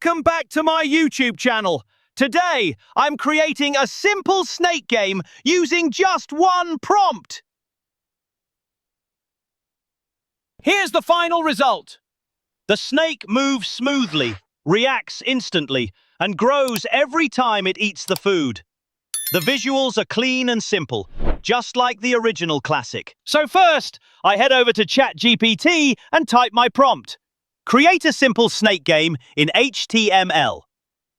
Welcome back to my YouTube channel. Today, I'm creating a simple snake game using just one prompt. Here's the final result. The snake moves smoothly, reacts instantly, and grows every time it eats the food. The visuals are clean and simple, just like the original classic. So first, I head over to ChatGPT and type my prompt. Create a simple snake game in HTML.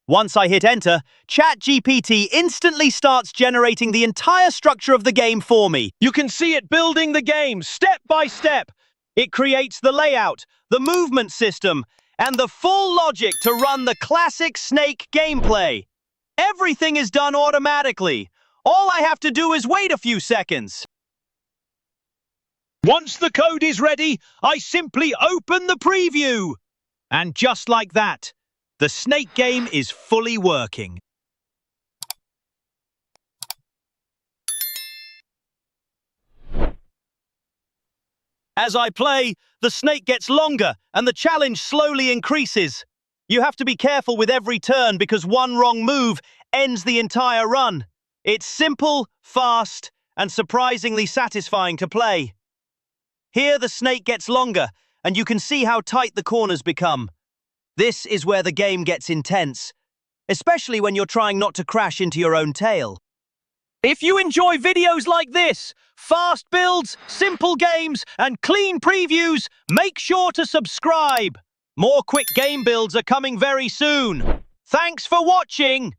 Once I hit enter, ChatGPT instantly starts generating the entire structure of the game for me. You can see it building the game step by step. It creates the layout, the movement system, and the full logic to run the classic snake gameplay. Everything is done automatically. All I have to do is wait a few seconds. Once the code is ready, I simply open the preview. And just like that, the snake game is fully working. As I play, the snake gets longer and the challenge slowly increases. You have to be careful with every turn because one wrong move ends the entire run. It's simple, fast, and surprisingly satisfying to play. Here the snake gets longer, and you can see how tight the corners become. This is where the game gets intense, especially when you're trying not to crash into your own tail. If you enjoy videos like this, fast builds, simple games, and clean previews, make sure to subscribe. More quick game builds are coming very soon. Thanks for watching!